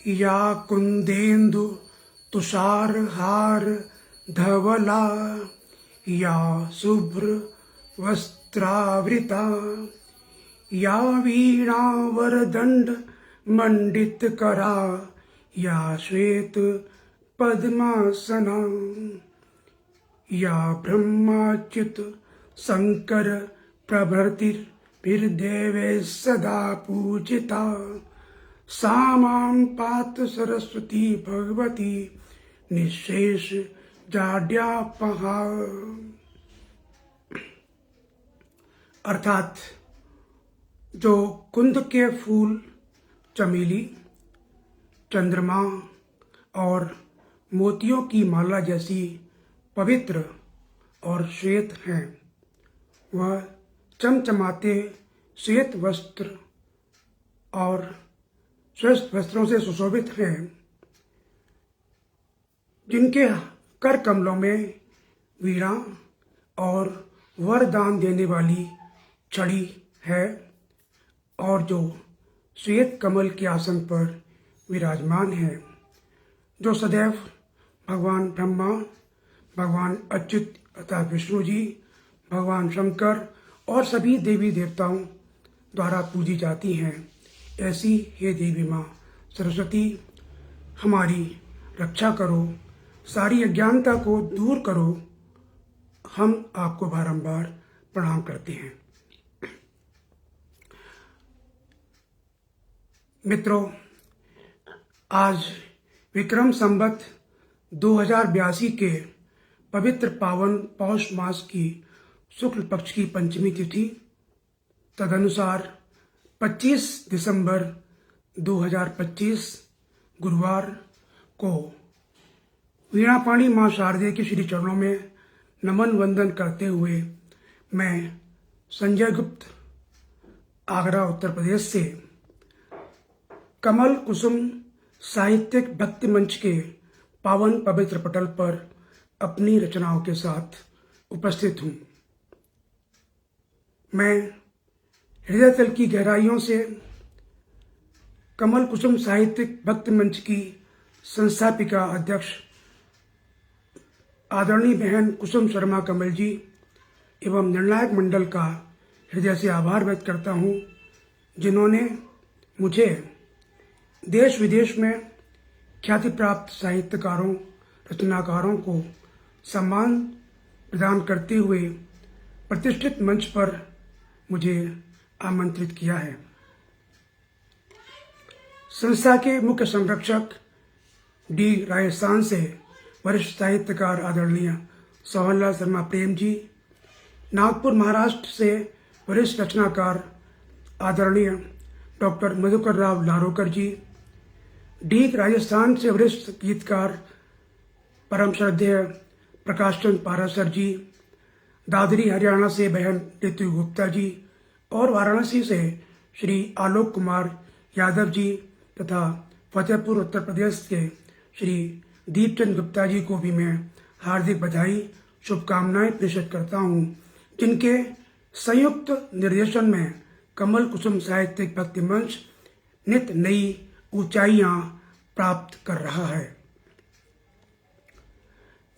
या कुंदेन्दु तुषारहार धवला या शुभ्र वस्त्रावृता या वीणावरदंड मंडित करा या श्वेत पद्मासना या ब्रह्माच्युत शंकर प्रभृतिर्देवे सदा पूजिता सा मां पात सरस्वती भगवती निःशेष जाड्यापहा। अर्थात जो कुंद के फूल, चमेली, चंद्रमा और मोतियों की माला जैसी पवित्र और श्वेत हैं, वह चमचमाते श्वेत वस्त्र और श्रेष्ठ वस्त्रों से सुशोभित हैं, जिनके कर कमलों में वीणा और वरदान देने वाली छड़ी है और जो श्वेत कमल के आसन पर विराजमान है, जो सदैव भगवान ब्रह्मा, भगवान अच्युत अर्थात विष्णु जी, भगवान शंकर और सभी देवी देवताओं द्वारा पूजी जाती हैं। ऐसी हे देवी माँ सरस्वती, हमारी रक्षा करो, सारी अज्ञानता को दूर करो। हम आपको बारंबार प्रणाम करते हैं। मित्रों, आज विक्रम संवत 2082 के पवित्र पावन पौष मास की शुक्ल पक्ष की पंचमी तिथि, तदनुसार 25 दिसंबर 2025 गुरुवार को वीणापाणी माँ शारदे के श्री चरणों में नमन वंदन करते हुए मैं संजय गुप्त, आगरा उत्तर प्रदेश से कमल कुसुम साहित्यिक भक्ति मंच के पावन पवित्र पटल पर अपनी रचनाओं के साथ उपस्थित हूँ। मैं हृदय तल की गहराइयों से कमल कुसुम साहित्यिक भक्ति मंच की संस्थापिका अध्यक्ष आदरणीय बहन कुसुम शर्मा कमल जी एवं निर्णायक मंडल का हृदय से आभार व्यक्त करता हूँ, जिन्होंने मुझे देश विदेश में ख्याति प्राप्त साहित्यकारों, रचनाकारों को सम्मान प्रदान करते हुए प्रतिष्ठित मंच पर मुझे आमंत्रित किया है। संस्था के मुख्य संरक्षक डी राजस्थान से वरिष्ठ साहित्यकार आदरणीय सोहनलाल शर्मा प्रेम जी, नागपुर महाराष्ट्र से वरिष्ठ रचनाकार आदरणीय डॉक्टर मधुकर राव लारोकर जी, डी राजस्थान से वरिष्ठ गीतकार परम श्रद्धेय प्रकाश चंद पारासर जी, दादरी हरियाणा से बहन ऋतु गुप्ता जी और वाराणसी से श्री आलोक कुमार यादव जी तथा फतेहपुर उत्तर प्रदेश के श्री दीपचंद गुप्ता जी को भी मैं हार्दिक बधाई, शुभकामनाएं प्रेषित करता हूं, जिनके संयुक्त निर्देशन में कमल कुसुम साहित्यिक भक्ति मंच नित नई ऊंचाइयां प्राप्त कर रहा है।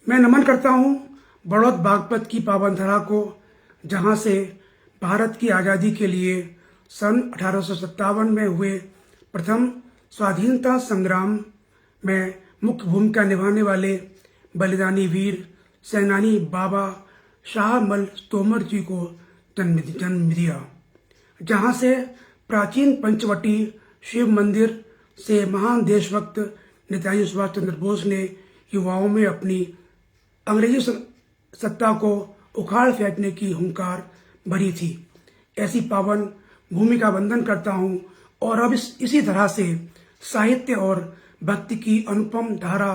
मैं नमन करता हूं बड़ौद बागपत की पावन धरा को, जहां से भारत की आज़ादी के लिए सन 1857 में हुए प्रथम स्वाधीनता संग्राम में मुख्य भूमिका निभाने वाले बलिदानी वीर सेनानी बाबा शाहमल तोमर जी को जन्म दिया, जहां से प्राचीन पंचवटी शिव मंदिर से महान देशभक्त नेताजी सुभाष चंद्र बोस ने युवाओं में अपनी अंग्रेजी सत्ता को उखाड़ फेंकने की हुंकार भरी थी। ऐसी पावन भूमि का वंदन करता हूं और अब इसी तरह से साहित्य और भक्ति की अनुपम धारा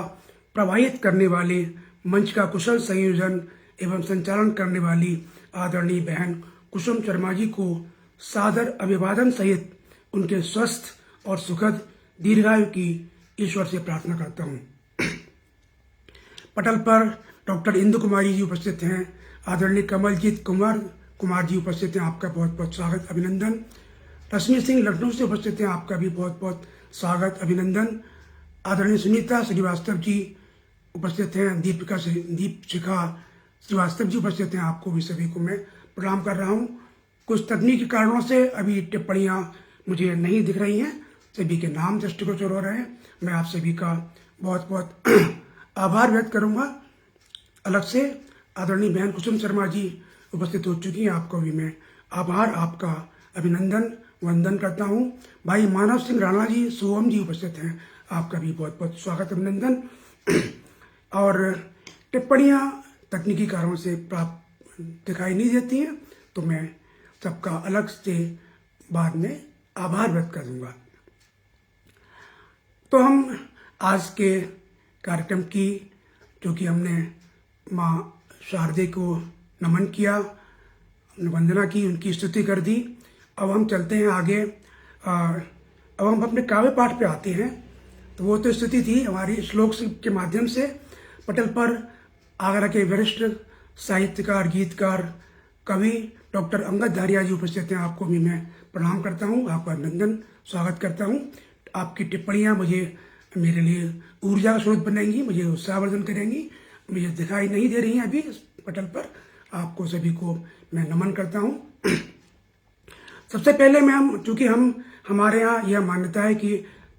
प्रवाहित करने वाले मंच का कुशल संयोजन एवं संचालन करने वाली आदरणीय बहन कुसुम शर्मा जी को सादर अभिवादन सहित उनके स्वस्थ और सुखद दीर्घायु की ईश्वर से प्रार्थना करता हूँ। पटल पर डॉक्टर इंदु कुमारी जी उपस्थित हैं, आदरणीय कमलजीत कुमार जी उपस्थित हैं, आपका बहुत बहुत स्वागत अभिनंदन। रश्मि सिंह लखनऊ से उपस्थित हैं, आपका भी बहुत बहुत स्वागत अभिनंदन। आदरणीय सुनीता श्रीवास्तव जी उपस्थित हैं, दीपशिखा श्रीवास्तव जी उपस्थित हैं। आपको भी सभी को मैं प्रणाम कर रहा हूँ। कुछ तकनीकी कारणों से अभी टिप्पणियाँ मुझे नहीं दिख रही हैं, सभी के नाम दृष्टिगोचर हो रहे हैं। मैं आप सभी का बहुत बहुत आभार व्यक्त करूँगा। अलग से आदरणीय बहन कुसुम शर्मा जी उपस्थित हो चुकी हैं, आपको भी मैं आभार, आपका अभिनंदन वंदन करता हूँ। भाई मानव सिंह राणा जी, सोहम जी उपस्थित हैं, आपका भी बहुत बहुत स्वागत अभिनंदन। और टिप्पणियाँ तकनीकी कारणों से प्राप्त दिखाई नहीं देती हैं, तो मैं सबका अलग से बाद में आभार व्यक्त कर दूंगा। तो हम आज के कार्यक्रम की, जो कि हमने माँ शारदे को नमन किया, वंदना की, उनकी स्तुति कर दी। अब हम चलते हैं आगे। अब हम अपने काव्य पाठ पे आते हैं। तो वो तो स्तुति थी हमारी श्लोक के माध्यम से। पटल पर आगरा के वरिष्ठ साहित्यकार, गीतकार, कवि डॉक्टर अंगद धारिया जी उपस्थित हैं। आपको भी मैं प्रणाम करता हूँ, आपका अभिनंदन स्वागत करता हूँ। आपकी टिप्पणियाँ मेरे लिए ऊर्जा का स्रोत बनेंगी, मुझे उत्साहवर्धन करेंगी। मुझे दिखाई नहीं दे रही हैं अभी पटल पर। आपको सभी को मैं नमन करता हूँ। सबसे पहले चूंकि हमारे यहाँ यह मान्यता है कि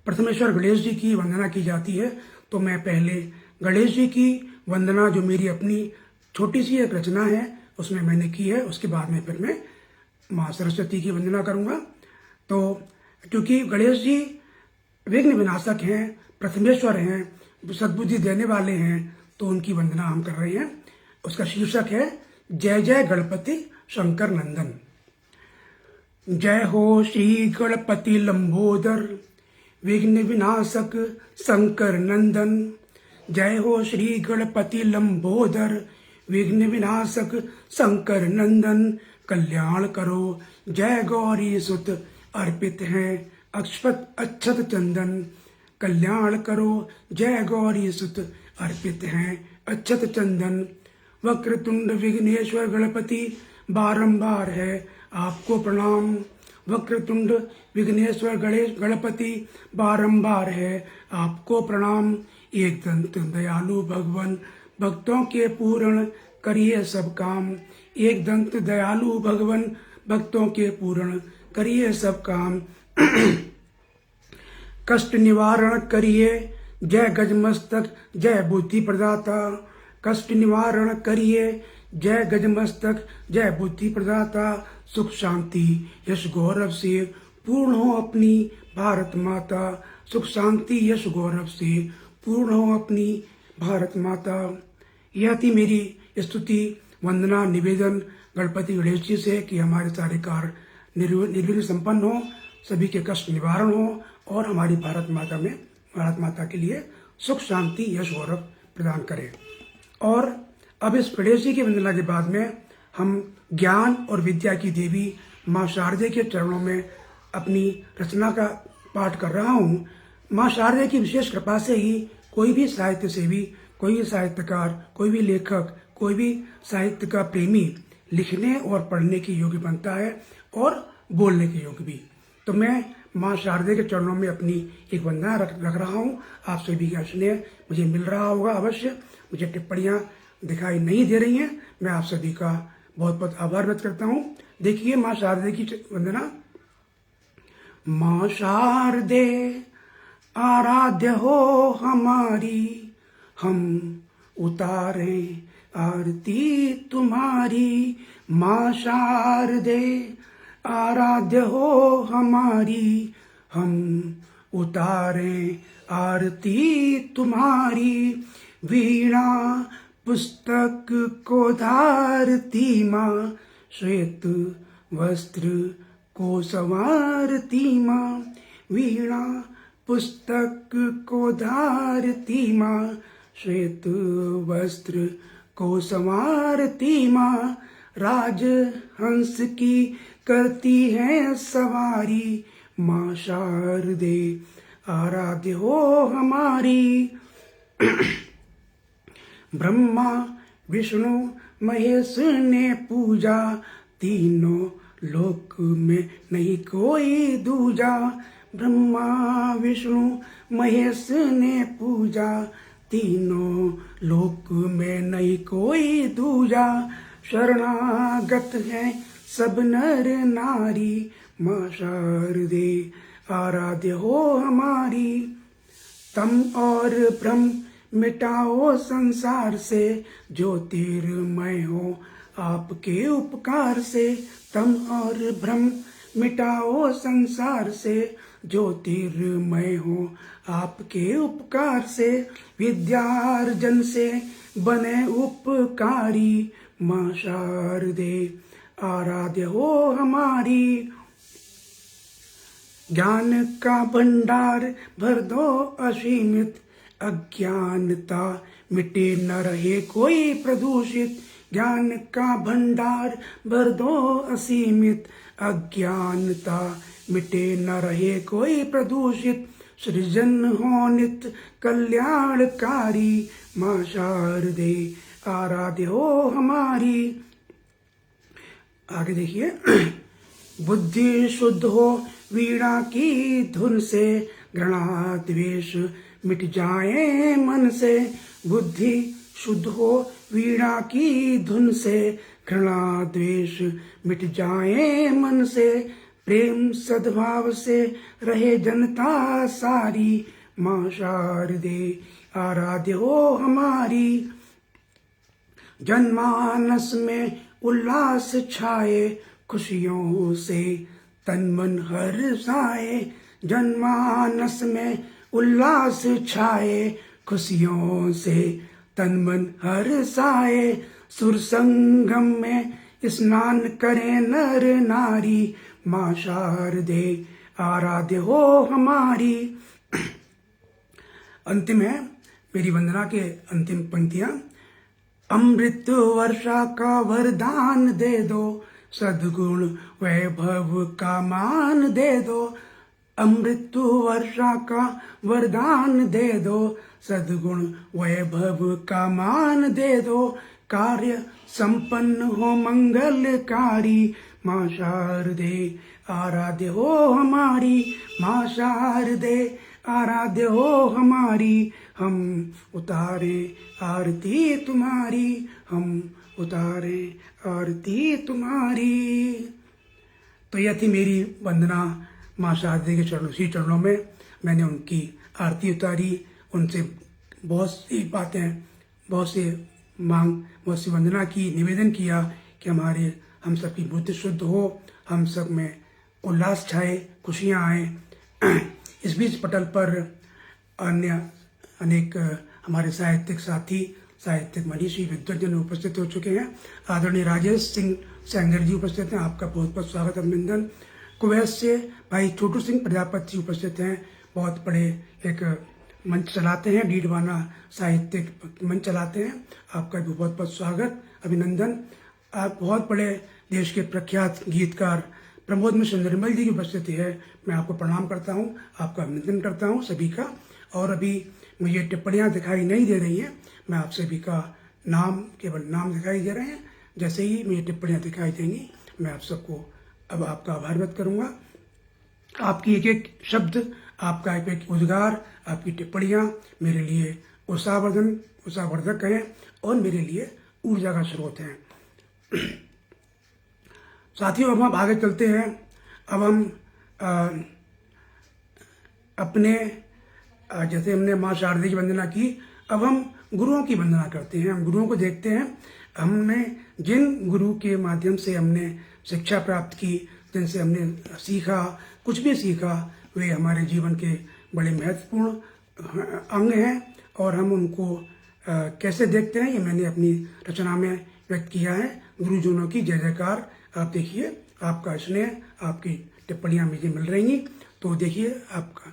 प्रथमेश्वर गणेश जी की वंदना की जाती है, तो मैं पहले गणेश जी की वंदना, जो मेरी अपनी छोटी सी एक रचना है, उसमें मैंने की है, उसके बाद में फिर मैं माँ सरस्वती की वंदना करूँगा। तो क्योंकि गणेश जी विघ्न विनाशक हैं, प्रथमेश्वर हैं, सद्बुद्धि देने वाले हैं, तो उनकी वंदना हम कर रहे हैं। उसका शीर्षक है जय जय गणपति शंकर नंदन। जय हो श्री गणपति लंबोदर, विघ्न विनाशक शंकर नंदन। जय हो श्री गणपति लंबोदर, विघ्न विनाशक शंकर नंदन। कल्याण करो जय गौरी सुत, अर्पित है अक्षत चंदन। कल्याण करो जय गौरी सुत, अर्पित हैं अक्षत चंदन। वक्रतुंड विघ्नेश्वर गणपति, बारंबार है आपको प्रणाम। वक्रतुंड विघ्नेश्वर गणपति, बारंबार है आपको प्रणाम। एक दंत दयालु भगवान, भक्तों के पूर्ण करिए सब काम। एक दंत दयालु भगवान, भक्तों के पूर्ण करिए सब काम। कष्ट निवारण करिए जय गजमस्तक, जय बुद्धि प्रदाता। कष्ट निवारण करिए जय गजमस्तक, जय बुद्धि प्रदाता। सुख शांति यश गौरव से पूर्ण हो अपनी भारत माता। सुख शांति यश गौरव से पूर्ण हो अपनी भारत माता। यह थी मेरी स्तुति, वंदना, निवेदन गणपति गणेश जी से कि हमारे सारे कार्य निर्विघ्न संपन्न हो, सभी के कष्ट निवारण हो, और हमारी भारत माता के लिए सुख शांति यश गौरव प्रदान करें। और अब इस गणेश जी की वंदना के बाद में हम ज्ञान और विद्या की देवी माँ शारदे के चरणों में अपनी रचना का पाठ कर रहा हूँ। माँ शारदे की विशेष कृपा से ही कोई भी साहित्य सेवी, कोई भी साहित्यकार, कोई भी लेखक, कोई भी साहित्य का प्रेमी लिखने और पढ़ने के योग्य बनता है, और बोलने के योग्य भी। तो मैं माँ शारदे के चरणों में अपनी एक वंदना रख रहा हूँ। आप सभी का स्नेह मुझे मिल रहा होगा अवश्य। मुझे टिप्पणियाँ दिखाई नहीं दे रही हैं। मैं आप सभी का बहुत बहुत आभार व्यक्त करता हूँ। देखिए माँ शारदे की वंदना। माँ शारदे आराध्य हो हमारी, हम उतारे आरती तुम्हारी। माँ शारदे आराध्य हो हमारी, हम उतारे आरती तुम्हारी। वीणा पुस्तक को धारती माँ, श्वेत वस्त्र को संवारती माँ। वीणा पुस्तक को धारती माँ, श्वेत वस्त्र को संवारती माँ। राजहंस की करती है सवारी, माँ शारदे आराध्य हो हमारी। ब्रह्मा विष्णु महेश ने पूजा, तीनों लोक में नहीं कोई दूजा। ब्रह्मा विष्णु महेश ने पूजा, तीनों लोक में नहीं कोई दूजा। शरणागत है सब नर नारी, माँ शारदे आराध्य हो हमारी। तम और भ्रम मिटाओ संसार से, ज्योतिर्मय हो आपके उपकार से। तम और भ्रम मिटाओ संसार से, ज्योतिर्मय हो आपके उपकार से। विद्यार्जन से बने उपकारी, माँ शारदे आराध्य हो हमारी। ज्ञान का भंडार भर दो असीमित, अज्ञानता मिटे न रहे कोई प्रदूषित। ज्ञान का भंडार भर दो असीमित, अज्ञानता मिटे न रहे कोई प्रदूषित। सृजन हो नित कल्याणकारी, माँ शारदे आराध्य हो हमारी। आगे देखिए, बुद्धि शुद्ध हो वीणा की धुन से, घृणा द्वेष मिट जाए मन से। बुद्धि शुद्ध हो वीणा की धुन से, घृणा द्वेष मिट जाए मन से। प्रेम सद्भाव से रहे जनता सारी, माँ शारदे आराध्य हो हमारी। जनमानस में उल्लास छाए, खुशियों से तन मन हर्षाए। जनमानस में उल्लास छाए, खुशियों से तन मन हर्षाए। सुर संगम में स्नान करें नर नारी, माँ शारदे आराध्य हो हमारी। अंतिम है मेरी वंदना के अंतिम पंक्तियां। अमृत वर्षा का वरदान दे दो, सद्गुण वैभव का मान दे दो। अमृत वर्षा का वरदान दे दो, सद्गुण वैभव का मान दे दो। कार्य संपन्न हो मंगलकारी, माँ शारदे आराध्य हो हमारी। माँ शारदे आराध्य हो हमारी। हम उतारे आरती तुम्हारी, हम उतारे आरती तुम्हारी। तो यह थी मेरी वंदना माँ शारदे के चरणों में। मैंने उनकी आरती उतारी, उनसे बहुत सी बातें, बहुत सी वंदना की, निवेदन किया कि हम सबकी बुद्धि शुद्ध हो, हम सब में उल्लास छाए, खुशियाँ आए। इस बीच पटल पर अन्य अनेक हमारे साहित्यिक साथी, साहित्यिक मनीषी, विद्वजन उपस्थित हो चुके हैं। आदरणीय राजेश सिंह सेंगर जी उपस्थित हैं, आपका बहुत बहुत स्वागत, अभिनंदन। कुवैत से भाई छोटू सिंह प्रजापति जी उपस्थित हैं, बहुत बड़े एक मंच चलाते हैं, डीडवाना साहित्यिक मंच चलाते हैं, आपका भी बहुत बहुत स्वागत, अभिनंदन। आप बहुत बड़े देश के प्रख्यात गीतकार प्रमोद मिश्र निर्मल जी की उपस्थिति है, मैं आपको प्रणाम करता हूँ, आपका अभिनंदन करता हूँ सभी का। और अभी मुझे टिप्पणियाँ दिखाई नहीं दे रही हैं, मैं आप सभी का केवल नाम दिखाई दे रहे हैं। जैसे ही मुझे टिप्पणियाँ दिखाई देंगी मैं आप सबको अब आपका आभार व्यक्त करूँगा। आपकी एक एक शब्द, आपका एक एक उद्गार, आपकी टिप्पणियाँ मेरे लिए उत्साहवर्धक हैं और मेरे लिए ऊर्जा का स्रोत हैं। साथियों, अब हम आगे चलते हैं। अब हम अपने जैसे हमने माँ शारदे की वंदना की, अब हम गुरुओं की वंदना करते हैं, हम गुरुओं को देखते हैं। हमने जिन गुरु के माध्यम से हमने शिक्षा प्राप्त की, जिनसे हमने सीखा, कुछ भी सीखा, वे हमारे जीवन के बड़े महत्वपूर्ण अंग हैं और हम उनको कैसे देखते हैं, ये मैंने अपनी रचना में व्यक्त किया है। गुरुजनों की जय जयकार। आप देखिए, आपका स्नेह, आपकी टिप्पणियां मुझे मिल रही, तो देखिए आपका।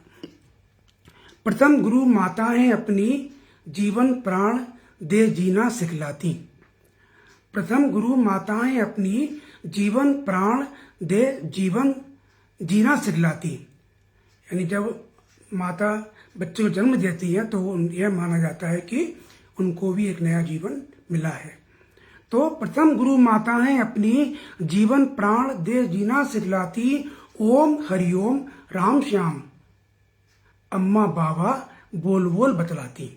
प्रथम गुरु माताएं अपनी जीवन प्राण दे जीना सिखलाती। प्रथम गुरु माताएं अपनी जीवन प्राण दे जीना सिखलाती। यानी जब माता बच्चे को जन्म देती है तो यह माना जाता है कि उनको भी एक नया जीवन मिला है। तो प्रथम गुरु माताएं अपनी जीवन प्राण दे जीना सिखलाती। ओम हरिओम राम श्याम। अम्मा बाबा बोल बोल बतलाती।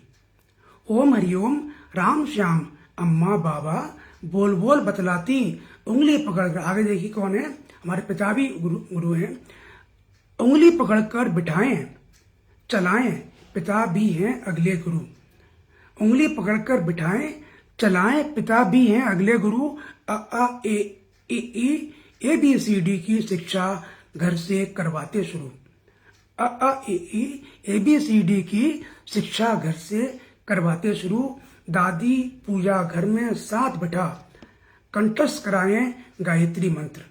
ओम हरिओम राम श्याम अम्मा बाबा बोल बोल बतलाती। उंगली पकड़कर, आगे देखिए कौन है, हमारे पिता भी गुरु हैं। उंगली पकड़कर बिठाएं चलाएं, पिता भी हैं अगले गुरु। उंगली पकड़कर बिठाएं चलाएं, पिता भी हैं अगले गुरु। अ ए ए बी सी डी की शिक्षा घर से करवाते शुरू। अ ए बी सी डी की शिक्षा घर से करवाते शुरू। दादी पूजा घर में साथ बैठा कंठस्थ कराएं गायत्री मंत्र।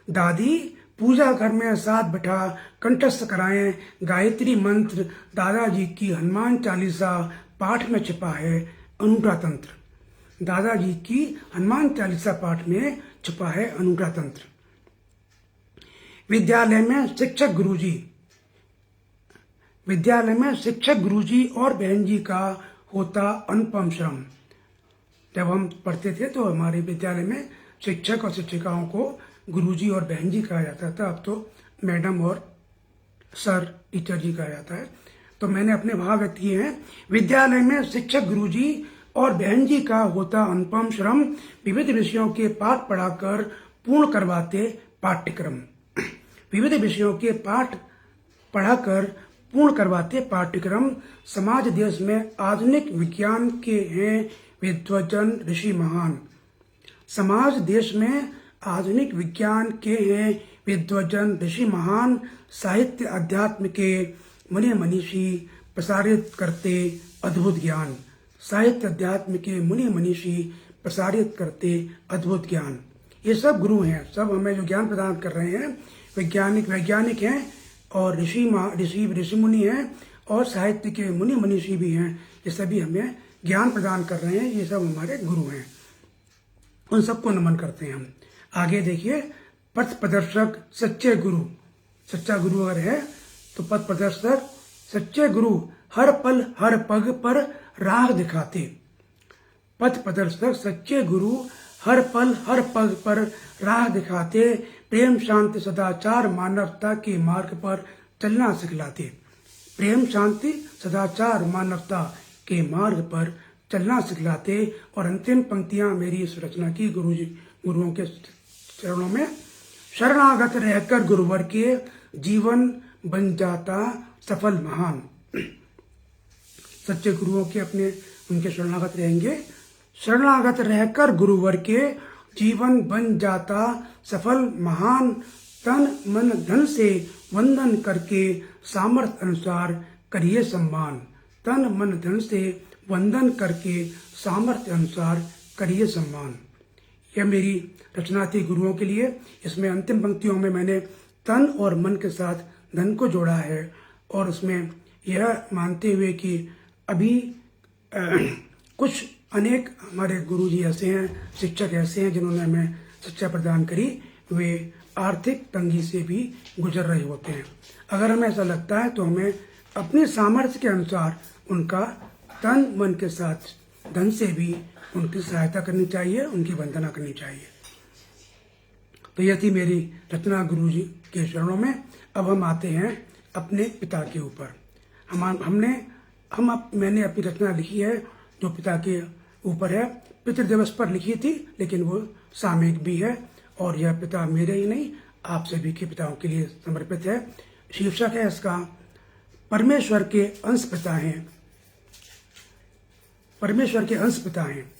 दादी पूजा घर में साथ बैठा कंठस्थ कराएं गायत्री मंत्र। दादाजी की हनुमान चालीसा पाठ में छिपा है अनूठा तंत्र। दादाजी की हनुमान चालीसा पाठ में छिपा है अनूठा तंत्र। विद्यालय में शिक्षक गुरुजी और बहन जी का होता अनुपम श्रम। जब हम पढ़ते थे तो हमारे विद्यालय में शिक्षक और शिक्षिकाओं को गुरुजी और बहन जी कहा जाता था। अब तो मैडम और सर टीचर जी कहा जाता है। तो मैंने अपने भाव व्यक्त किए हैं। विद्यालय में शिक्षक गुरुजी और बहन जी का होता अनुपम श्रम। विविध विषयों के पाठ पढ़ाकर पूर्ण करवाते पाठ्यक्रम। विविध विषयों के पाठ पढ़ाकर पूर्ण करवाते पाठ्यक्रम। समाज देश में आधुनिक विज्ञान के हैं विद्वजन ऋषि महान। समाज देश में आधुनिक विज्ञान के हैं विद्वजन ऋषि महान। साहित्य अध्यात्म के मुनि मनीषी प्रसारित करते अद्भुत ज्ञान। साहित्य अध्यात्म के मुनि मनीषी प्रसारित करते अद्भुत ज्ञान। ये सब गुरु हैं, सब हमें जो ज्ञान प्रदान कर रहे हैं। वैज्ञानिक हैं और ऋषि मुनि हैं और साहित्य के मुनि मनीषी भी हैं। ये सभी हमें ज्ञान प्रदान कर रहे हैं। ये सब हमारे गुरु हैं, उन सबको नमन करते हैं हम। आगे देखिए, पथ प्रदर्शक सच्चे गुरु। सच्चा गुरु अगर है तो पथ प्रदर्शक सच्चे गुरु हर पल हर पग पर राह दिखाते। पथ प्रदर्शक सच्चे गुरु हर पल हर पग पर राह दिखाते। प्रेम शांति सदाचार मानवता के मार्ग पर चलना सिखलाते। प्रेम शांति सदाचार मानवता के मार्ग पर चलना सिखलाते। और अंतिम पंक्तियां मेरी इस रचना की गुरुओं के चरणों में। शरणागत रहकर गुरुवर के जीवन बन जाता सफल महान। सच्चे गुरुओं के उनके शरणागत रहेंगे। शरणागत रहकर गुरुवर के जीवन बन जाता सफल महान। तन मन धन से वंदन करके सामर्थ्य अनुसार करिए सम्मान। तन मन धन से वंदन करके सामर्थ्य अनुसार करिए सम्मान। यह मेरी रचना थी गुरुओं के लिए। इसमें अंतिम पंक्तियों में मैंने तन और मन के साथ धन को जोड़ा है और उसमें यह मानते हुए कि अभी कुछ अनेक हमारे गुरुजी ऐसे हैं, शिक्षक ऐसे हैं जिन्होंने हमें शिक्षा प्रदान करी, वे आर्थिक तंगी से भी गुजर रहे होते हैं। अगर हमें ऐसा लगता है तो हमें अपने सामर्थ्य के अनुसार उनका तन मन के साथ धन से भी उनकी सहायता करनी चाहिए, उनकी वंदना करनी चाहिए। तो यह थी मेरी रचना गुरुजी के चरणों में। अब हम आते हैं अपने पिता के ऊपर। मैंने अपनी रचना लिखी है जो पिता के ऊपर है। पितृदिवस पर लिखी थी, लेकिन वो सामयिक भी है और यह पिता मेरे ही नहीं आप सभी के पिताओं के लिए समर्पित है। शीर्षक है इसका परमेश्वर के अंश पिता हैं। परमेश्वर के अंश पिता हैं।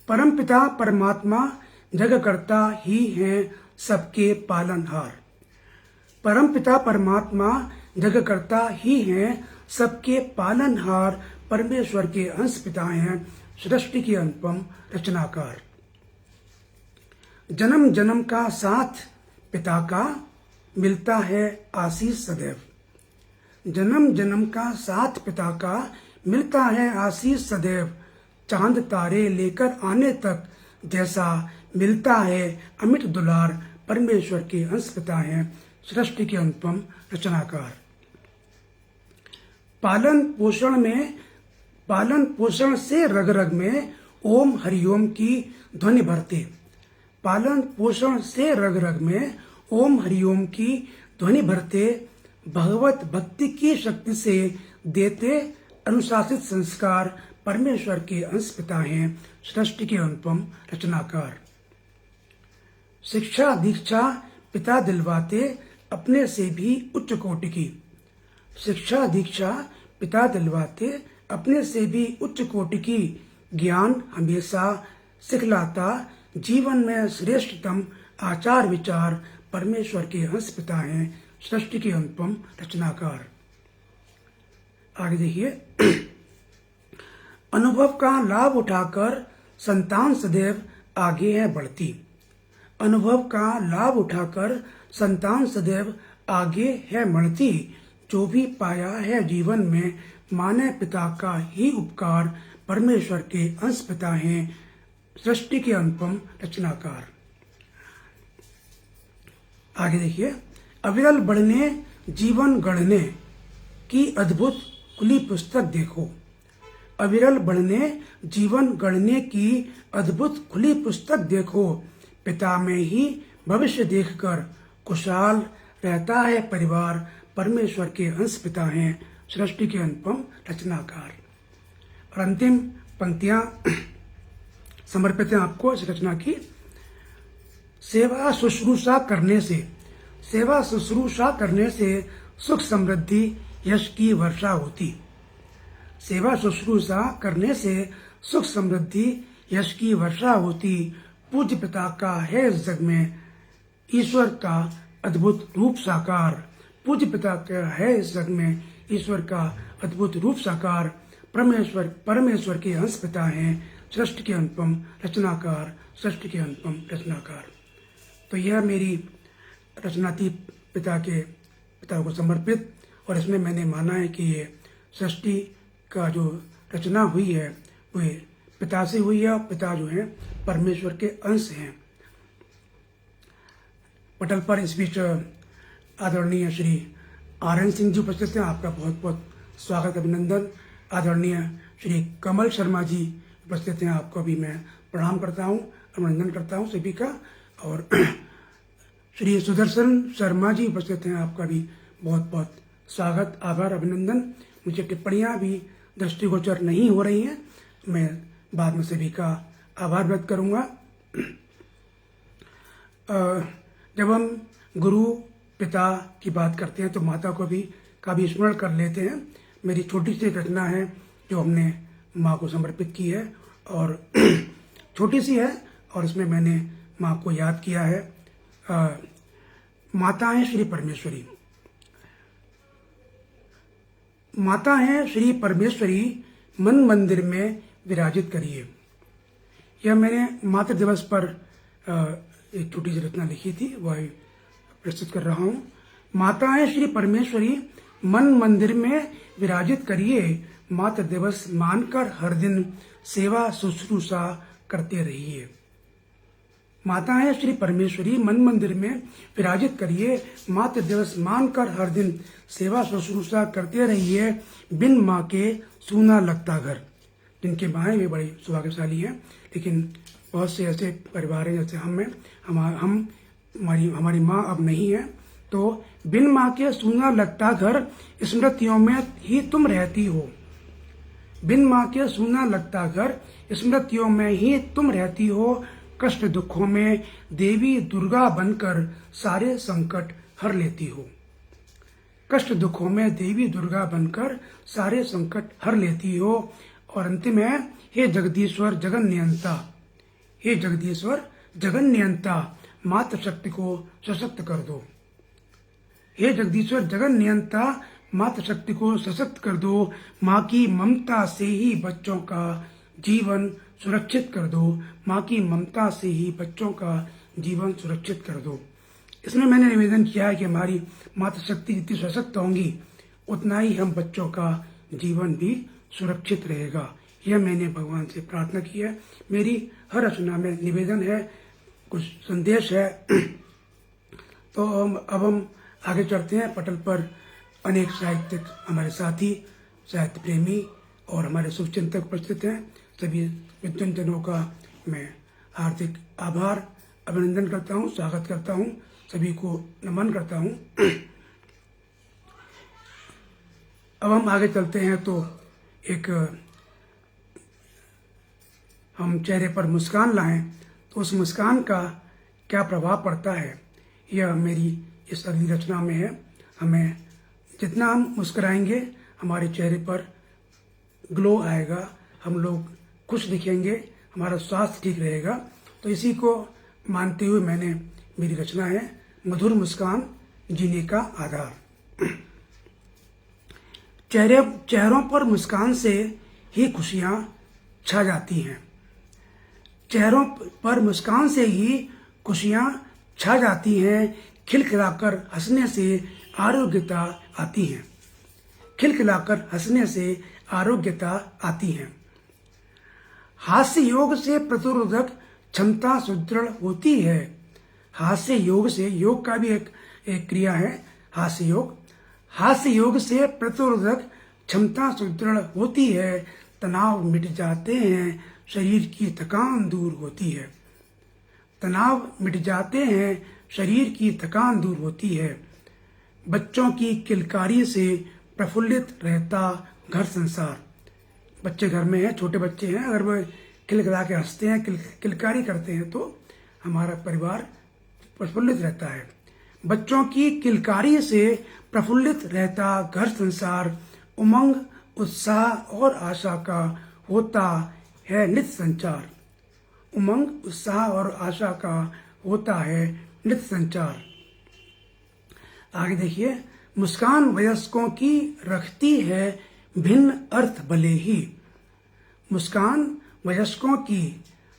परम पिता परमात्मा जगकर्ता ही हैं सबके पालनहार। परम पिता परमात्मा जगकर्ता ही हैं सबके पालनहार। परमेश्वर के अंश पिता हैं सृष्टि के अनुपम रचनाकार। जन्म जन्म का साथ पिता का मिलता है आशीष सदैव। जन्म जन्म का साथ पिता का मिलता है आशीष सदैव। चांद तारे लेकर आने तक जैसा मिलता है अमिट दुलार। परमेश्वर के अंश पिता हैं सृष्टि के अनुपम रचनाकार। पालन पोषण से रग रग में ओम हरिओम की ध्वनि भरते। पालन पोषण से रग रग में ओम हरिओम की ध्वनि भरते। भगवत भक्ति की शक्ति से देते अनुशासित संस्कार परमेश्वर के अंश पिता हैं, सृष्टि के अनुपम रचनाकार। शिक्षा दीक्षा पिता दिलवाते अपने से भी उच्च कोटि की। शिक्षा दीक्षा पिता दिलवाते अपने से भी उच्च कोटि की। ज्ञान हमेशा सिखलाता जीवन में श्रेष्ठतम आचार विचार परमेश्वर के अंश पिता हैं, सृष्टि के अनुपम रचनाकार। आगे देखिए, अनुभव का लाभ उठाकर संतान सदैव आगे है बढ़ती। अनुभव का लाभ उठाकर संतान सदैव आगे है बढ़ती। जो भी पाया है जीवन में माने पिता का ही उपकार परमेश्वर के अंश पिता हैं, सृष्टि के अनुपम रचनाकार। आगे देखिए, अविरल बढ़ने जीवन गढ़ने की अद्भुत खुली पुस्तक देखो। अविरल बढ़ने जीवन गढ़ने की अद्भुत खुली पुस्तक देखो। पिता में ही भविष्य देखकर खुशहाल रहता है परिवार, परमेश्वर के अंश पिता हैं, सृष्टि के अनुपम रचनाकार। और अंतिम पंक्तियां समर्पित हैं आपको इस रचना की। सेवा शुश्रूषा करने से सुख समृद्धि यश की वर्षा होती। सेवा शुश्रूषा करने से सुख समृद्धि यश की वर्षा होती। पूज्य पिता का है इस जग में ईश्वर का अद्भुत रूप साकार। पूज्य पिता का है इस जग में ईश्वर का अद्भुत रूप साकार। परमेश्वर के अंश पिता हैं, सृष्टि के अनुपम रचनाकार, सृष्टि के अनुपम रचनाकार। तो यह मेरी रचना थी पिता को समर्पित, और इसमें मैंने माना है कि ये सृष्टि का जो रचना हुई है वो पिता से हुई है, और पिता जो है परमेश्वर के अंश हैं। पटल पर इस बीच आदरणीय श्री आर.एन. सिंह जी उपस्थित हैं, आपका बहुत बहुत स्वागत अभिनंदन। आदरणीय श्री कमल शर्मा जी उपस्थित हैं, आपको भी मैं प्रणाम करता हूँ, अभिनंदन करता हूँ सभी का। और श्री सुदर्शन शर्मा जी उपस्थित हैं, आपका भी बहुत बहुत स्वागत, आभार, अभिनंदन। मुझे टिप्पणियाँ भी दृष्टिगोचर नहीं हो रही हैं, मैं बाद में सभी का आभार व्यक्त करूँगा। जब हम गुरु पिता की बात करते हैं तो माता को भी कभी स्मरण कर लेते हैं। मेरी छोटी सी रचना है जो हमने माँ को समर्पित की है, और छोटी सी है, और इसमें मैंने माँ को याद किया है। माता है श्री परमेश्वरी। माता है श्री परमेश्वरी, मन मंदिर में विराजित करिए। यह मैंने मातृ दिवस पर एक छोटी सी रचना लिखी थी, वह प्रस्तुत कर रहा हूँ। माता है श्री परमेश्वरी, मन मंदिर में विराजित करिए। मातृ दिवस मानकर हर दिन सेवा शुश्रूषा करते रहिए। माता है श्री परमेश्वरी, मन मंदिर में विराजित करिए। मातृ दिवस मानकर हर दिन सेवा शुश्रूषा करते रहिए। बिन माँ के सूना लगता घर। जिनके माएँ भी बड़ी सौभाग्यशाली हैं, लेकिन बहुत से ऐसे परिवार हैं जैसे हमारी माँ अब नहीं है, तो बिन माँ के सूना लगता घर, स्मृतियों में ही तुम रहती हो। बिन माँ के सूना लगता घर, स्मृतियों में ही तुम रहती हो। कष्ट दुखों में देवी दुर्गा बनकर सारे संकट हर लेती हो। कष्ट दुखों में देवी दुर्गा बनकर सारे संकट हर लेती हो। और अंतिम है, हे जगदीश्वर जगन नियंता, हे जगदीश्वर जगन नियंता, मातृशक्ति को सशक्त कर दो। हे जगदीश्वर जगन नियंता, मातृशक्ति को सशक्त कर दो। माँ की ममता से ही बच्चों का जीवन सुरक्षित कर दो। माँ की ममता से ही बच्चों का जीवन सुरक्षित कर दो। इसमें मैंने निवेदन किया है कि हमारी मातृशक्ति जितनी सशक्त होंगी उतना ही हम बच्चों का जीवन भी सुरक्षित रहेगा। यह मैंने भगवान से प्रार्थना की है। मेरी हर रचना में निवेदन है, कुछ संदेश है। तो अब हम आगे चलते हैं। पटल पर अनेक साहित्यिक हमारे साथी, साहित्य प्रेमी और हमारे शुभचिंतक उपस्थित हैं। सभी विद्वजनों का मैं हार्दिक आभार, अभिनंदन करता हूँ, स्वागत करता हूँ, सभी को नमन करता हूँ। अब हम आगे चलते हैं तो एक हम चेहरे पर मुस्कान लाएं तो उस मुस्कान का क्या प्रभाव पड़ता है, यह मेरी इस अगली रचना में है। हमें जितना हम मुस्कुराएंगे हमारे चेहरे पर ग्लो आएगा, हम लोग खुश दिखेंगे, हमारा स्वास्थ्य ठीक रहेगा। तो इसी को मानते हुए मैंने मेरी रचना है मधुर मुस्कान जीने का आधार। चेहरों पर मुस्कान से ही खुशियां छा जाती हैं। चेहरों पर मुस्कान से ही खुशियां छा जाती हैं। खिलखिलाकर हंसने से आरोग्यता आती है। खिलखिलाकर हंसने से आरोग्यता आती है। हास्य योग से प्रतिरोधक क्षमता सुदृढ़ होती है। हास्य योग से, योग का भी एक क्रिया है हास्य योग। हास्य योग से प्रतिरोधक क्षमता सुदृढ़ होती है। तनाव मिट जाते हैं, शरीर की थकान दूर होती है। तनाव मिट जाते हैं, शरीर की थकान दूर होती है। बच्चों की किलकारी से प्रफुल्लित रहता घर संसार। बच्चे घर में हैं, छोटे बच्चे हैं, अगर वो खिलखिला के हंसते हैं, किलकारी करते हैं तो हमारा परिवार प्रफुल्लित रहता है। बच्चों की किलकारी से प्रफुल्लित रहता घर संसार। उमंग, उत्साह और आशा का होता है नित संचार। उमंग, उत्साह और आशा का होता है नित संचार। आगे देखिए, मुस्कान वयस्कों की रखती है भिन्न अर्थ भले ही। मुस्कान वयस्कों की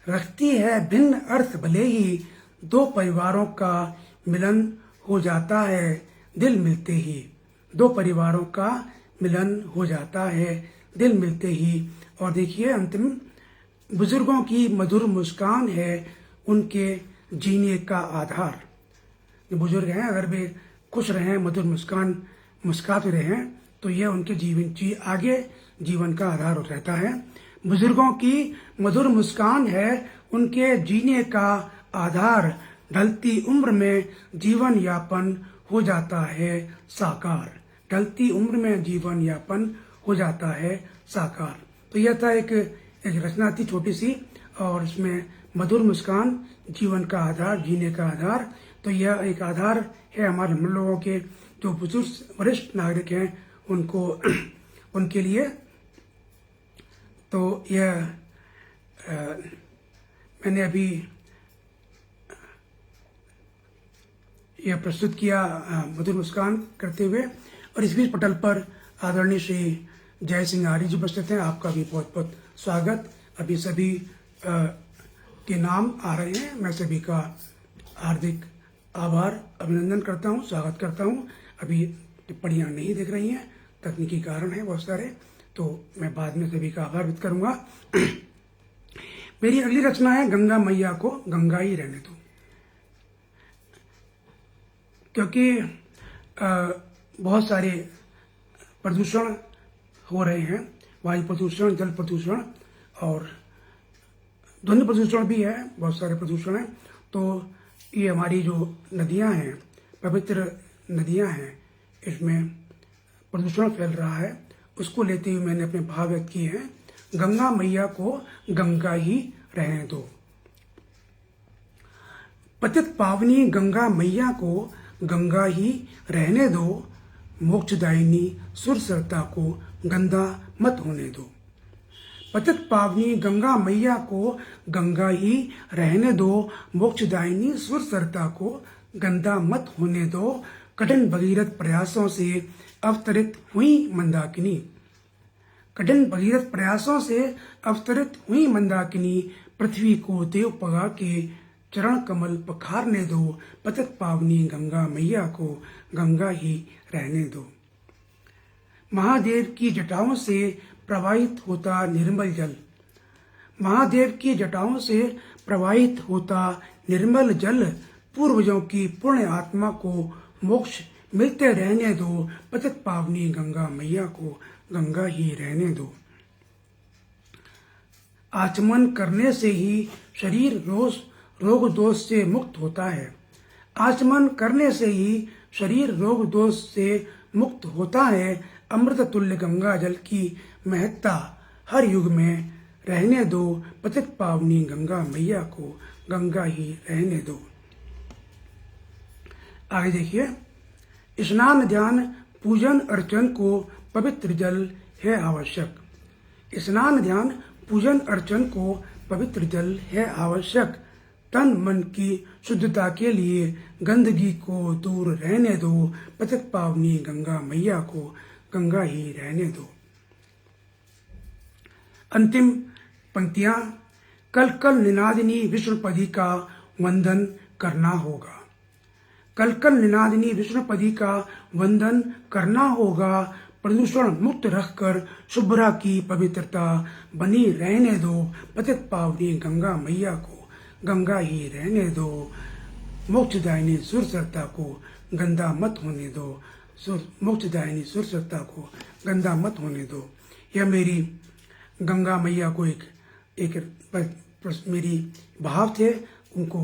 रखती है भिन्न अर्थ भले ही। दो परिवारों का मिलन हो जाता है दिल मिलते ही। दो परिवारों का मिलन हो जाता है दिल मिलते ही। और देखिए अंतिम, बुजुर्गों की मधुर मुस्कान है उनके जीने का आधार। जो बुजुर्ग हैं अगर वे खुश रहें, मधुर मुस्कान मुस्कुराते रहें तो यह उनके आगे जीवन का आधार रहता है। बुजुर्गों की मधुर मुस्कान है उनके जीने का आधार। ढलती उम्र में जीवन यापन हो जाता है साकार। ढलती उम्र में जीवन यापन हो जाता है साकार। तो यह था एक रचना थी छोटी सी, और इसमें मधुर मुस्कान जीवन का आधार, जीने का आधार। तो यह एक आधार है हमारे हम लोगों के जो बुजुर्ग वरिष्ठ नागरिक हैं उनको उनके लिए। तो यह मैंने अभी यह प्रस्तुत किया मधुर मुस्कान करते हुए। और इस बीच पटल पर आदरणीय श्री जय सिंह आर्य जी उपस्थित हैं। आपका भी बहुत बहुत स्वागत। अभी सभी के नाम आ रहे हैं। मैं सभी का हार्दिक आभार, अभिनंदन करता हूं, स्वागत करता हूं। अभी टिप्पणियां नहीं दिख रही हैं, तकनीकी कारण है बहुत सारे, तो मैं बाद में सभी का आभार व्यक्त करूंगा। मेरी अगली रचना है गंगा मैया को गंगा ही रहने दो। क्योंकि बहुत सारे प्रदूषण हो रहे हैं, वायु प्रदूषण, जल प्रदूषण और ध्वनि प्रदूषण भी है, बहुत सारे प्रदूषण हैं। तो ये हमारी जो नदियां हैं, पवित्र नदियां हैं, इसमें प्रदूषण फैल रहा है। उसको लेते हुए मैंने अपने भाव व्यक्त किए हैं। गंगा मैया को गंगा ही रहने दो। पतित पावनी गंगा मैया को गंगा ही रहने दो। मोक्षदायिनी सुरसरता को गंदा मत होने दो। पतित पावनी गंगा मैया को गंगा ही रहने दो। मोक्षदायिनी सुरसरता को गंदा मत होने दो। कठिन भगीरथ प्रयासों से अवतरित हुई मंदाकिनी। कठिन भगीरथ प्रयासों से अवतरित हुई मंदाकिनी। पृथ्वी को देव पगा के चरण कमल पखारने दो। पतित पावनी गंगा मैया को गंगा ही रहने दो। महादेव की जटाओं से प्रवाहित होता निर्मल जल। महादेव की जटाओं से प्रवाहित होता निर्मल जल। पूर्वजों की पुण्य आत्मा को मोक्ष मिलते रहने दो। पतित पावनी गंगा मैया को गंगा ही रहने दो। आचमन करने से ही शरीर रोग दोष से मुक्त होता है। आचमन करने से ही शरीर रोग दोष से मुक्त होता है। अमृत तुल्य गंगा जल की महत्ता हर युग में रहने दो, पतित पावनी गंगा मैया को गंगा ही रहने दो। आगे देखिए, स्नान ध्यान पूजन अर्चन को पवित्र जल है आवश्यक। स्नान ध्यान पूजन अर्चन को पवित्र जल है आवश्यक। तन मन की शुद्धता के लिए गंदगी को दूर रहने दो, पतित पावनी गंगा मैया को गंगा ही रहने दो। अंतिम पंक्तियां, कल कल निनादिनी विष्णुपदी का वंदन करना होगा। कल कल निनादिनी विष्णुपदी का वंदन करना होगा। प्रदूषण मुक्त रखकर शुभ्रा की पवित्रता बनी रहने दो, पतित पावनी गंगा मैया को गंगा ही रहने दो। मोक्षदायिनी सुरसरता को गंदा मत होने दो, मोक्षदायिनी सुरसरता को गंदा मत होने दो। यह मेरी गंगा मैया को एक मेरी भाव थे, उनको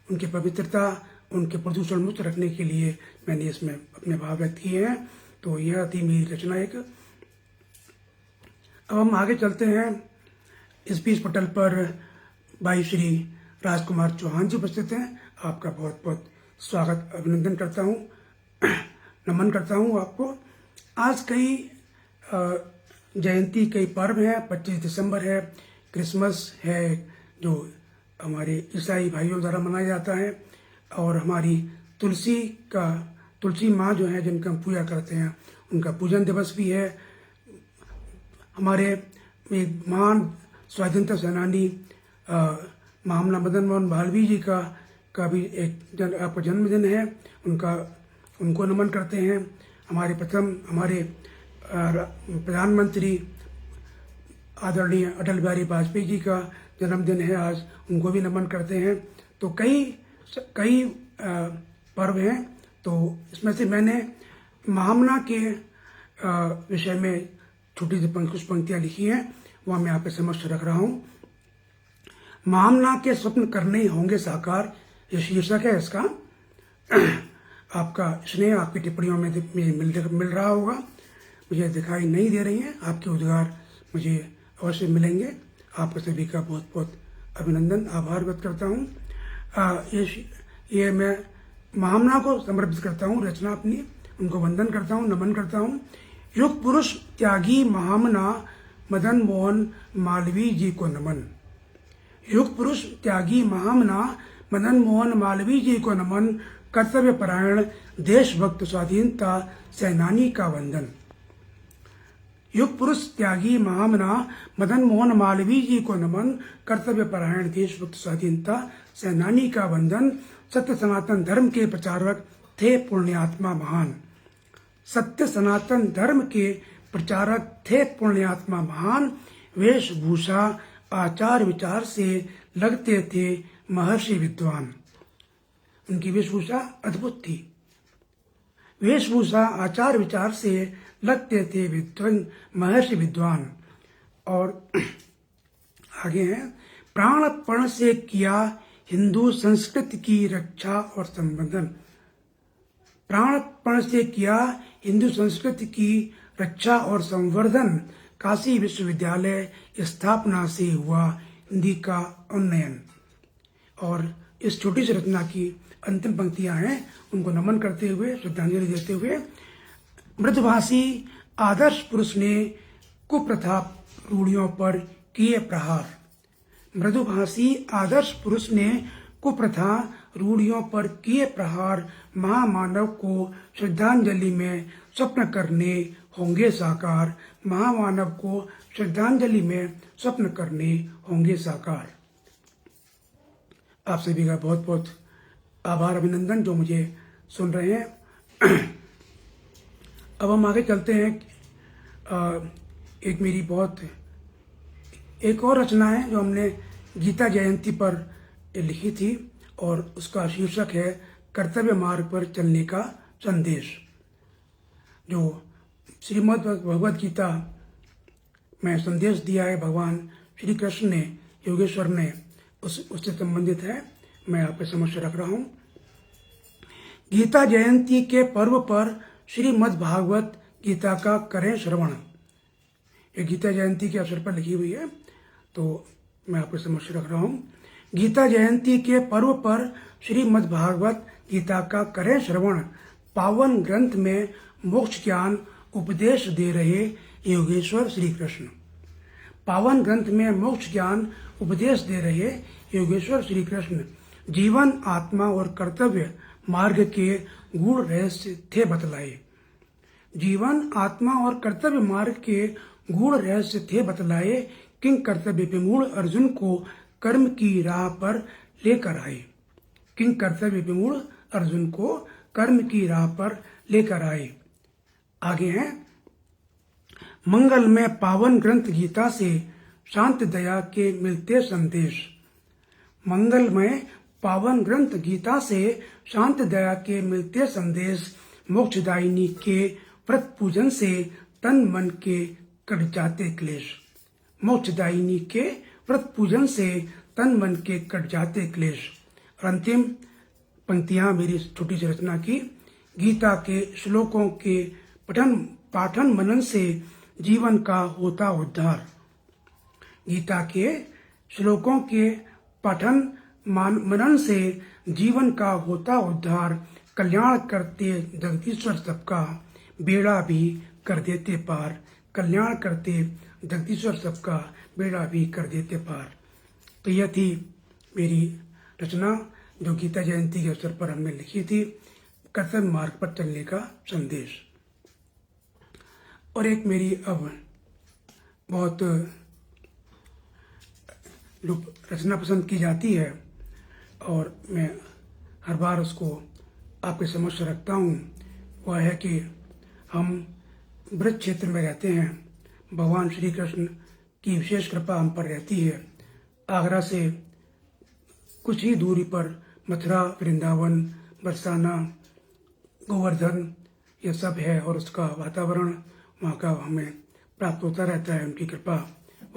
उनकी पवित्रता, उनके प्रदूषण मुक्त रखने के लिए मैंने इसमें अपने भाव व्यक्त किए हैं। तो यह थी मेरी रचना एक। अब हम आगे चलते हैं। इस बीच पटल पर भाई श्री राजकुमार चौहान जी उपस्थित हैं। आपका बहुत बहुत स्वागत, अभिनंदन करता हूँ, नमन करता हूँ आपको। आज कई जयंती, कई पर्व हैं। 25 दिसंबर है, क्रिसमस है जो हमारे ईसाई भाइयों द्वारा मनाया जाता है, और हमारी तुलसी माँ जो है जिनका हम पूजा करते हैं, उनका पूजन दिवस भी है। हमारे एक महान स्वाधीनता सेनानी महामना मदन मोहन मालवीय जी का भी एक आपका जन्मदिन है, उनको नमन करते हैं। हमारे प्रधानमंत्री आदरणीय अटल बिहारी वाजपेयी जी का जन्मदिन है आज, उनको भी नमन करते हैं। तो कई पर्व हैं। तो इसमें से मैंने महामना के विषय में छोटी सी कुछ पंक्तियां लिखी हैं, वह मैं आपके समक्ष रख रहा हूँ। महामना के स्वप्न करने ही होंगे साकार, ये शीर्षक है इसका। आपका स्नेह आपकी टिप्पणियों में मिल रहा होगा, मुझे दिखाई नहीं दे रही हैं। आपके उद्गार मुझे अवश्य मिलेंगे। आपका सभी का बहुत बहुत अभिनंदन, आभार व्यक्त करता हूँ। ये मैं महामना को समर्पित करता हूँ रचना अपनी, उनको वंदन करता हूँ, नमन करता हूँ। युग पुरुष त्यागी महामना मदन मोहन मालवीय जी को नमन। युग पुरुष त्यागी महामना मदन मोहन मालवीय जी को नमन। कर्तव्य परायण देशभक्त स्वाधीनता सेनानी का वंदन। युग पुरुष त्यागी महामना मदन मोहन मालवीय जी को नमन। कर्तव्य परायण देशभक्त स्वाधीनता सेनानी का वंदन। सत्य सनातन धर्म के प्रचारक थे पुण्यात्मा महान। सत्य सनातन धर्म के प्रचारक थे पुण्यात्मा महान। वेशभूषा आचार विचार से लगते थे महर्षि विद्वान। उनकी वेशभूषा अद्भुत थी। वेशभूषा आचार विचार से लगते थे महर्षि विद्वान। और आगे हैं, प्राणपण से किया हिंदू संस्कृति की रक्षा और संवर्धन। प्राणपण से किया हिंदू संस्कृति की रक्षा और संवर्धन। काशी विश्वविद्यालय स्थापना से हुआ हिंदी का उन्नयन। और इस छोटी सी रचना की अंतिम पंक्तियां हैं, उनको नमन करते हुए, श्रद्धांजलि देते हुए। मृदुभाषी आदर्श पुरुष ने कुप्रथा रूढ़ियों पर किए प्रहार। मृदुभाषी आदर्श पुरुष ने कुप्रथा रूढ़ियों पर किए प्रहार। महामानव को श्रद्धांजलि में स्वप्न करने होंगे साकार। महामानव को श्रद्धांजलि में स्वप्न करने होंगे साकार। आप सभी का बहुत बहुत आभार, अभिनंदन जो मुझे सुन रहे हैं। अब हम आगे चलते हैं। एक और रचना है जो हमने गीता जयंती पर लिखी थी, और उसका शीर्षक है कर्तव्य मार्ग पर चलने का संदेश। जो श्रीमद् भगवद गीता में संदेश दिया है भगवान श्री कृष्ण ने, योगेश्वर ने, उससे संबंधित है, मैं आपके समक्ष रख रहा हूँ। गीता जयंती के पर्व पर श्रीमद् भागवत गीता का करें श्रवण। ये गीता जयंती के अवसर पर लिखी हुई है, तो मैं आपके समक्ष रख रहा हूँ। गीता जयंती के पर्व पर श्रीमद् भागवत गीता का करें श्रवण। पावन ग्रंथ में मोक्ष ज्ञान उपदेश दे रहे योगेश्वर श्री कृष्ण। पावन ग्रंथ में मोक्ष ज्ञान उपदेश दे रहे योगेश्वर श्री कृष्ण जीवन, आत्मा और कर्तव्य मार्ग के गूढ़ रहस्य थे बतलाए। जीवन, आत्मा और कर्तव्य मार्ग के गूढ़ रहस्य थे बतलाए। किंग कर्तव्य विमूढ़ अर्जुन को कर्म की राह पर लेकर आए। किंग कर्तव्य विमूढ़ अर्जुन को कर्म की राह पर लेकर आए। आगे हैं, मंगल में पावन ग्रंथ गीता से शांत दया के मिलते संदेश। मंगल में पावन ग्रंथ गीता से शांत दया के मिलते संदेश। मोक्षदायिनी के व्रत पूजन से तन मन के कट जाते क्लेश। मोक्षदायिनी के व्रत पूजन से तन मन के कट जाते क्लेश। और अंतिम पंक्तियां मेरी छोटी सी रचना की। गीता के श्लोकों के पाठन मनन से जीवन का होता उद्धार। गीता के श्लोकों के पाठन मनन से जीवन का होता उद्धार। कल्याण करते जगदीश्वर सबका बेड़ा भी कर देते पार। कल्याण करते जगदीश्वर सबका बेड़ा भी कर देते पार। तो यह थी मेरी रचना जो गीता जयंती के अवसर पर हमने लिखी थी, कर्तव्य मार्ग पर चलने का संदेश। और एक मेरी अब बहुत रचना पसंद की जाती है और मैं हर बार उसको आपके समक्ष रखता हूँ। वह है कि हम ब्रज क्षेत्र में रहते हैं। भगवान श्री कृष्ण की विशेष कृपा हम पर रहती है। आगरा से कुछ ही दूरी पर मथुरा, वृंदावन, बरसाना, गोवर्धन ये सब है और उसका वातावरण वहाँ का हमें प्राप्त होता रहता है। उनकी कृपा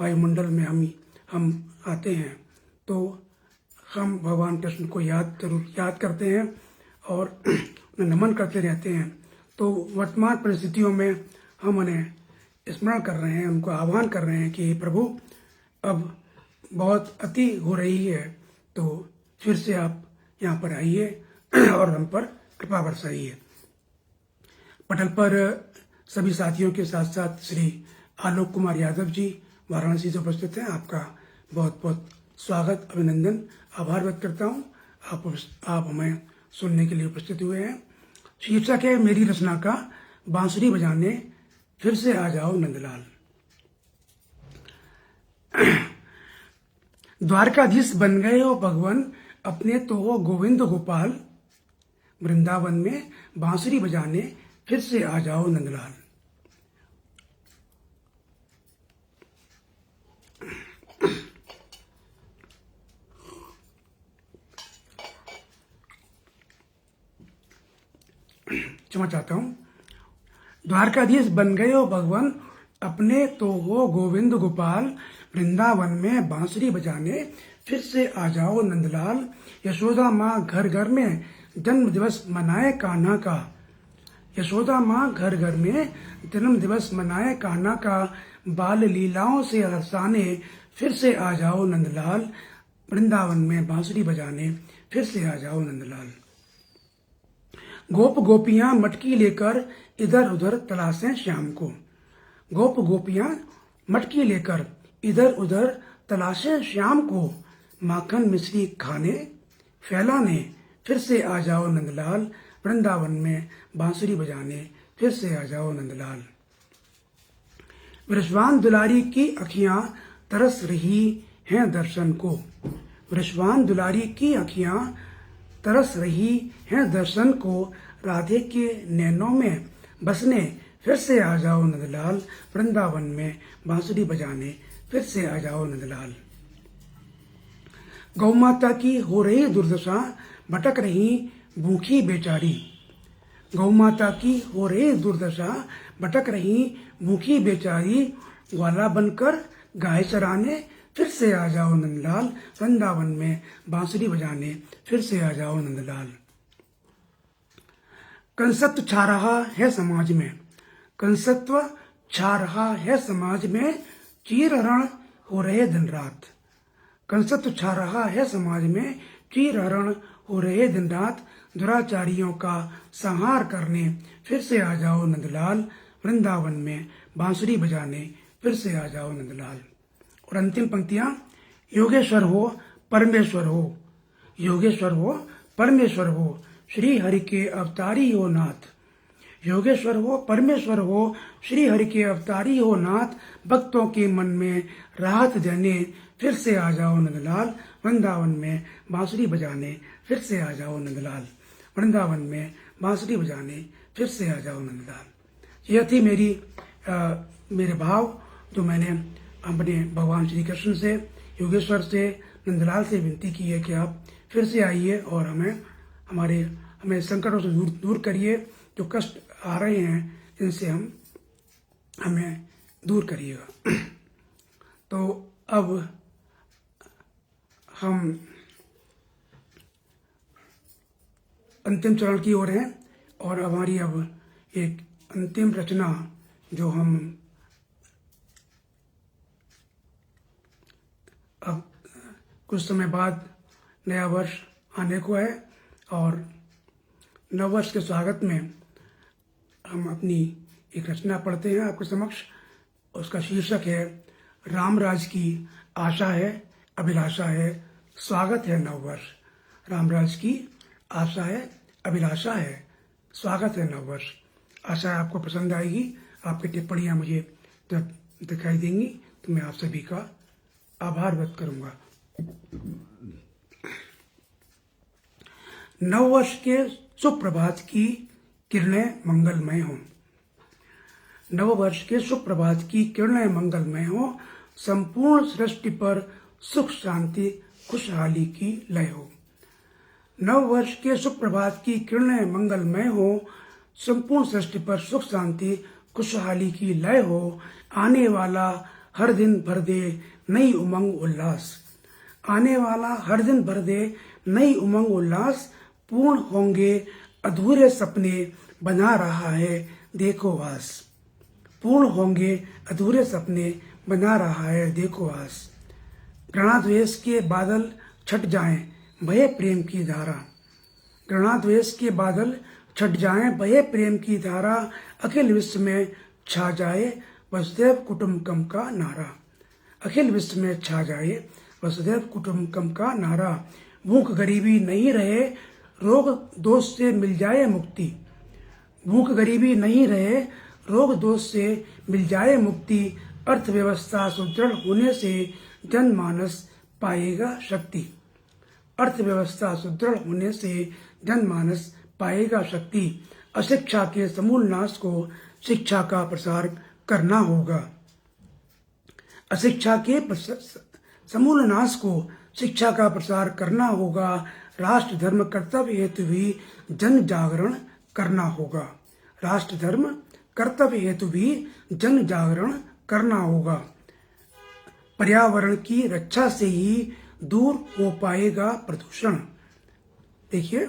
वायुमंडल में हम आते हैं तो हम भगवान कृष्ण को याद करते हैं और उन्हें नमन करते रहते हैं। तो वर्तमान परिस्थितियों में हम उन्हें स्मरण कर रहे हैं, उनको आह्वान कर रहे हैं कि प्रभु अब बहुत अति हो रही है, तो फिर से आप यहाँ पर आइए और हम पर कृपा बरसाइए। पटल पर सभी साथियों के साथ साथ श्री आलोक कुमार यादव जी वाराणसी से उपस्थित हैं। आपका बहुत बहुत स्वागत, अभिनंदन, आभार व्यक्त करता हूँ। आप हमें सुनने के लिए उपस्थित हुए हैं। शीर्षक है मेरी रचना का बांसुरी बजाने फिर से आ जाओ नंदलाल। द्वारकाधीश बन गए हो भगवान, अपने तो हो गोविंद गोपाल। वृंदावन में बांसुरी बजाने फिर से आ जाओ नंदलाल। क्षमा चाहता हूँ। द्वारकाधीश बन गए हो भगवान, अपने तो हो गोविंद गोपाल। वृंदावन में बांसुरी बजाने फिर से आ जाओ नंदलाल। यशोदा माँ घर घर में जन्म दिवस मनाए कान्हा का। यशोदा माँ घर घर में जन्म दिवस मनाए कान्हा का। बाल लीलाओं से हर्षाने फिर से आ जाओ नंदलाल। वृंदावन में बांसुरी बजाने फिर से आ जाओ नंदलाल। गोप गोपियां मटकी लेकर इधर उधर तलाशें श्याम को। गोप गोपियां मटकी लेकर इधर उधर तलाशें श्याम को। माखन मिश्री खाने फैलाने फिर से आ जाओ नंदलाल। वृंदावन में बांसुरी बजाने फिर से आ जाओ नंदलाल। वृषवान दुलारी की अखियां तरस रही हैं दर्शन को। वृषवान दुलारी की अखियां तरस रही हैं दर्शन को। राधे के नैनों में बसने फिर से आ जाओ नंदलाल। वृंदावन में बांसुरी बजाने फिर से आ जाओ नंदलाल। गौ माता की हो रही दुर्दशा, भटक रही भूखी बेचारी। गौ माता की हो रही दुर्दशा, भटक रही भूखी बेचारी। ग्वाला बनकर गाय चराने फिर से आ जाओ नंदलाल। वृंदावन में बांसुरी बजाने फिर से आ जाओ नंदलाल। कंसत्व छा रहा है समाज में। कंसत्व छा रहा है समाज में, चीरहरण हो रहे दिन रात। कंसत्व छा रहा है समाज में, चीरहरण हो रहे दिन रात। दुराचारियों का संहार करने फिर से आ जाओ नंदलाल, वृंदावन में बांसुरी बजाने फिर से आ जाओ नंदलाल। और अंतिम पंक्तियां, योगेश्वर हो परमेश्वर हो, योगेश्वर हो परमेश्वर हो, श्री हरि के अवतारी हो नाथ। योगेश्वर हो परमेश्वर हो, श्री हरि के अवतारी हो नाथ। भक्तों के मन में राहत देने फिर से आ जाओ नंदलाल, वृंदावन में बांसुरी बजाने फिर से आ जाओ नंदलाल, वृंदावन में बांसुरी बजाने फिर से आ जाओ नंदलाल। यह थी मेरे भाव जो मैंने अपने भगवान श्री कृष्ण से, योगेश्वर से, नंदलाल से विनती की है कि आप फिर से आइए और हमें संकटों से दूर करिए। जो कष्ट आ रहे हैं इनसे हमें दूर करिएगा। तो अब हम अंतिम चरण की ओर हैं और हमारी अब एक अंतिम रचना जो हम अब कुछ समय बाद नया वर्ष आने को है और नव वर्ष के स्वागत में हम अपनी एक रचना पढ़ते हैं आपके समक्ष। उसका शीर्षक है रामराज की आशा है अभिलाषा है, स्वागत है नववर्ष। रामराज की आशा है अभिलाषा है, स्वागत है नववर्ष। आशा है आपको पसंद आएगी। आपकी टिप्पणियां मुझे जब दिखाई देंगी तो मैं आप सभी का आभार व्यक्त करूंगा। नववर्ष के सुप्रभात की किरणें मंगलमय हों। नववर्ष के सुप्रभात की किरणें मंगलमय हों, संपूर्ण सृष्टि पर सुख शांति खुशहाली की लय हो। नववर्ष के सुप्रभात की किरणें मंगलमय हो, संपूर्ण सृष्टि पर सुख शांति खुशहाली की लय हो। आने वाला हर दिन भर दे नई उमंग उल्लास, आने वाला हर दिन भर दे नई उमंग उल्लास। पूर्ण होंगे अधूरे सपने बना रहा है देखो आस, पूर्ण होंगे अधूरे सपने बना रहा है देखो आस। घृणाद्वेष के बादल छट जाएं बहे प्रेम की धारा, घृणाद्वेष के बादल छट जाएं बहे प्रेम की धारा। अखिल विश्व में छा जाए वसुधैव कुटुंबकम का नारा, अखिल विश्व में छा जाए वसुधैव कुटुंबकम का नारा। भूख गरीबी नहीं रहे रोग दोष से मिल जाए मुक्ति, भूख गरीबी नहीं रहे रोग दोष से मिल जाए मुक्ति। अर्थव्यवस्था सुदृढ़ होने से जनमानस पाएगा शक्ति, अर्थव्यवस्था सुदृढ़ होने से जनमानस पाएगा शक्ति। अशिक्षा के समूल नाश को शिक्षा का प्रसार करना होगा, अशिक्षा के समूल नाश को शिक्षा का प्रसार करना होगा। राष्ट्र धर्म कर्तव्य हेतु भी जन जागरण करना होगा, राष्ट्र धर्म कर्तव्य हेतु भी जन जागरण करना होगा। पर्यावरण की रक्षा से ही दूर हो पाएगा प्रदूषण। देखिए,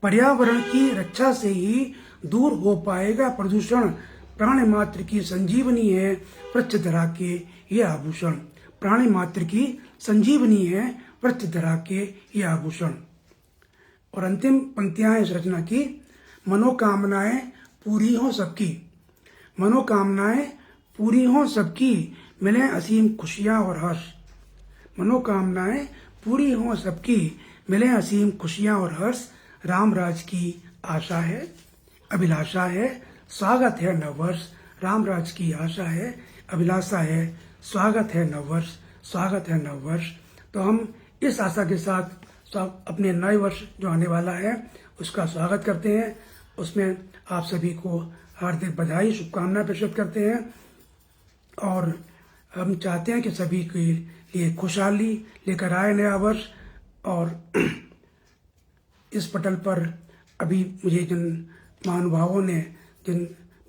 पर्यावरण की रक्षा से ही दूर हो पाएगा प्रदूषण। प्राणी मात्र की संजीवनी है वृक्षधरा के ये आभूषण, प्राणी मात्र की संजीवनी है वृक्षधरा के ये आभूषण। और अंतिम पंक्तियां हैं इस रचना की। मनोकामनाएं पूरी हो सबकी, मनोकामनाएं पूरी हो सबकी, मिले असीम खुशियां और हर्ष। मनोकामनाएं पूरी हो सबकी, मिले असीम खुशियां और हर्ष। रामराज की आशा है अभिलाषा है, स्वागत है नववर्ष। रामराज की आशा है अभिलाषा है, स्वागत है नववर्ष, स्वागत है नववर्ष। तो हम इस आशा के साथ अपने नए वर्ष जो आने वाला है उसका स्वागत करते हैं। उसमें आप सभी को हार्दिक बधाई शुभकामनाएं प्रेषित करते हैं और हम चाहते हैं कि सभी के लिए खुशहाली लेकर आए नया वर्ष। और इस पटल पर अभी मुझे जिन महानुभावों ने, जिन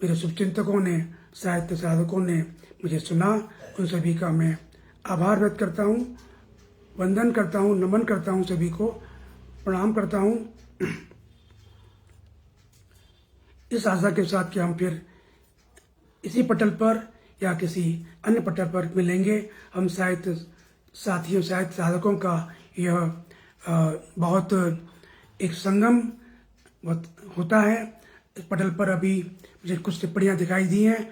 मेरे शुभचिंतकों ने, साहित्य साधकों ने मुझे सुना, उन सभी का मैं आभार व्यक्त करता हूँ, वंदन करता हूँ, नमन करता हूँ, सभी को प्रणाम करता हूँ। इस आशा के साथ कि हम फिर इसी पटल पर या किसी अन्य पटल पर मिलेंगे। हम साहित्य साथियों, साहित्य साधकों का यह बहुत एक संगम होता है। इस पटल पर अभी मुझे कुछ टिप्पणियां दिखाई दी हैं।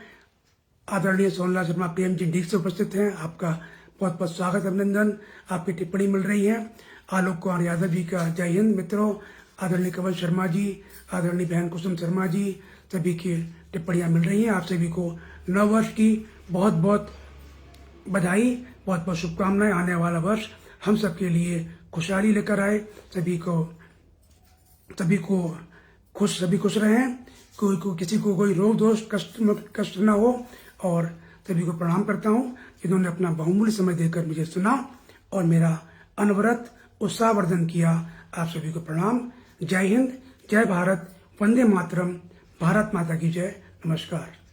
आदरणीय सोनलाल शर्मा PM जी ठीक से उपस्थित हैं। आपका बहुत बहुत स्वागत, अभिनंदन। आपकी टिप्पणी मिल रही है। आलोक कुमार यादव जी का जय हिंद मित्रों। आदरणीय कंवल शर्मा जी, आदरणीय बहन कुसुम शर्मा जी, सभी की टिप्पणियां मिल रही हैं। आप सभी को नव वर्ष की बहुत बहुत बधाई, बहुत बहुत शुभकामनाएं। आने वाला वर्ष हम सबके लिए खुशहाली लेकर आए। सभी खुश रहें। किसी को कोई रोग दोष कष्ट न हो। और सभी को प्रणाम करता हूं जिन्होंने अपना बहुमूल्य समय देकर मुझे सुना और मेरा अनवरत उत्साहवर्धन किया। आप सभी को प्रणाम। जय हिंद, जय भारत, वंदे मातरम, भारत माता की जय। नमस्कार।